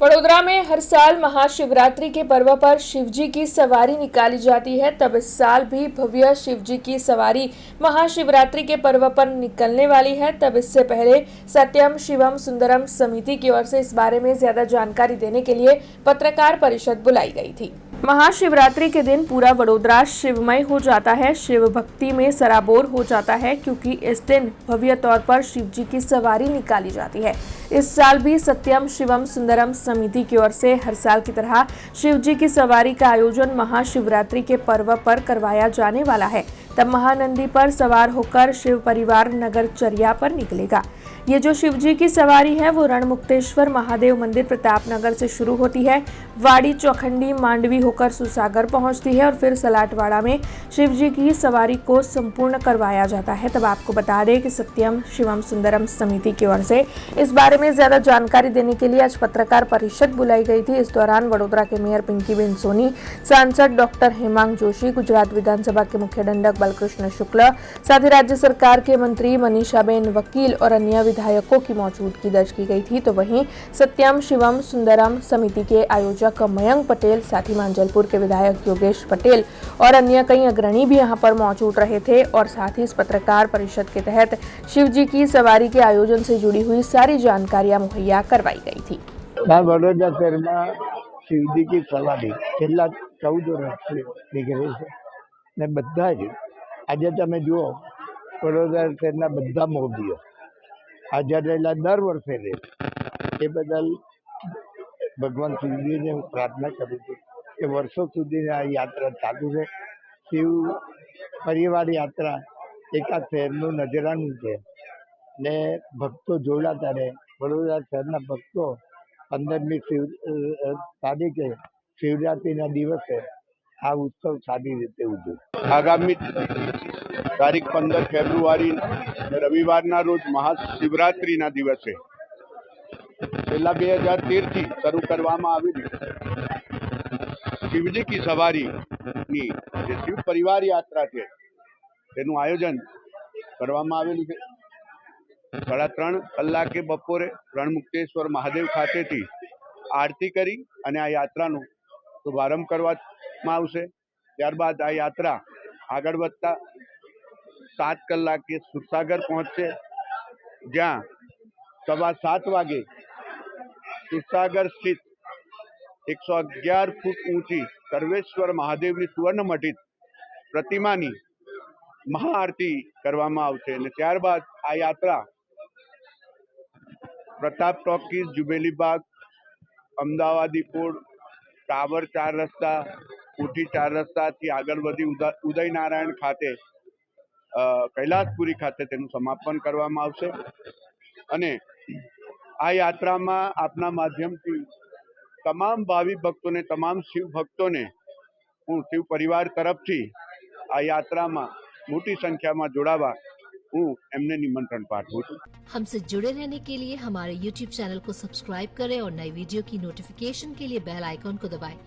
वडोदरा में हर साल महाशिवरात्रि के पर्व पर शिवजी की सवारी निकाली जाती है। तब इस साल भी भव्य शिवजी की सवारी महाशिवरात्रि के पर्व पर निकलने वाली है। तब इससे पहले सत्यम शिवम सुंदरम समिति की ओर से इस बारे में ज्यादा जानकारी देने के लिए पत्रकार परिषद बुलाई गई थी। महाशिवरात्रि के दिन पूरा वडोदरा शिवमय हो जाता है, शिव भक्ति में सराबोर हो जाता है, क्योंकि इस दिन भव्य तौर पर शिवजी की सवारी निकाली जाती है। इस साल भी सत्यम शिवम सुंदरम समिति की ओर से हर साल की तरह शिवजी की सवारी का आयोजन महाशिवरात्रि के पर्व पर करवाया जाने वाला है। तब महानंदी पर सवार होकर शिव परिवार नगरचर्या पर निकलेगा। ये जो शिवजी की सवारी है वो रणमुक्तेश्वर महादेव मंदिर प्रतापनगर से शुरू होती है, वाड़ी चौखंडी मांडवी होकर सुसागर पहुंचती है और फिर सलाटवाड़ा में शिवजी की सवारी को संपूर्ण करवाया जाता है। तब आपको बता दें कि सत्यम शिवम सुंदरम समिति की ओर से इस बारे में ज्यादा जानकारी देने के लिए आज पत्रकार परिषद बुलाई गई थी। इस दौरान वडोदरा के मेयर पिंकीबेन सोनी, सांसद डॉक्टर हेमांग जोशी, गुजरात विधानसभा के मुख्य दंडक बलकृष्ण शुक्ल, साथ ही राज्य सरकार के मंत्री मनीषाबेन वकील और अन्य विधायकों की मौजूदगी दर्ज की गई थी। तो वहीं सत्यम शिवम सुंदरम समिति के आयोजक मयंक पटेल, साथ ही मांजलपुर के विधायक योगेश पटेल और अन्य कई अग्रणी भी यहां पर मौजूद रहे थे और साथ ही इस पत्रकार परिषद के तहत शिवजी की सवारी के आयोजन से जुड़ी हुई सारी जानकारियां मुहैया करवाई गई थी। वडोदरा शहर में शिवजी की सवारी छेल्ला 14 वर्षથી નીકળે છે ને બધા જ આજે તમે જુઓ વડોદરા શહેરના બધા મોભીઓ હાજર રહેલા દર વર્ષે રહે એ બદલ ભગવાન શિવજીને હું પ્રાર્થના કરું છું કે વર્ષો સુધી આ યાત્રા ચાલુ રહે। શિવ પરિવાર યાત્રા એકા શહેરનું નજરાણું છે ને ભક્તો જોડાતા રહે। વડોદરા શહેરના ભક્તો 15મી તારીખે શિવરાત્રિના દિવસે આ ઉત્સવ સારી રીતે ઉજવે। આગામી તારીખ 15 ફેબ્રુઆરી રવિવારના રોજ મહાશિવરાત્રિના દિવસે છેલ્લા 2013થી શરૂ કરવામાં આવેલી શિવજી કી સવારીની જે શિવ પરિવાર યાત્રા છે તેનું આયોજન કરવામાં આવેલું છે। 3.5 કલાકે બપોરે રણમુક્તેશ્વર મહાદેવ ખાતેથી આરતી કરી અને આ યાત્રાનો શુભારંભ કરવામાં આવશે। ત્યારબાદ આ યાત્રા આગળ વધતા 7 કલાકે સુસાગર પહોંચશે, જ્યાં 7:15 વાગે સુસાગર સ્થિત 111 ફૂટ ઊંચી સર્વેશ્વર મહાદેવની સુવર્ણમઢિત પ્રતિમાની મહાઆરતી કરવામાં આવશે અને ત્યારબાદ આ યાત્રા પ્રતાપ ટોકીઝ, જુબેલી બાગ, અમદાવાદી પોળ, ટાવર 4 રસ્તા, કોઠી 4 રસ્તાથી આગળ વધી ઉદયનારાયણ ખાતે કૈલાસપુરી ખાતે તેનું સમાપન કરવામાં આવશે અને આ યાત્રામાં આપના માધ્યમથી તમામ ભાવિ ભક્તોને, તમામ શિવ ભક્તોને હું શિવ પરિવાર તરફથી આ યાત્રામાં મોટી સંખ્યામાં જોડાવા હું એમને નિमंत्रण पाठवूं છું। हमसे जुड़े रहने के लिए हमारे YouTube चैनल को सब्सक्राइब करें और नई वीडियो की नोटिफिकेशन के लिए बेल आइकॉन को दबाएं।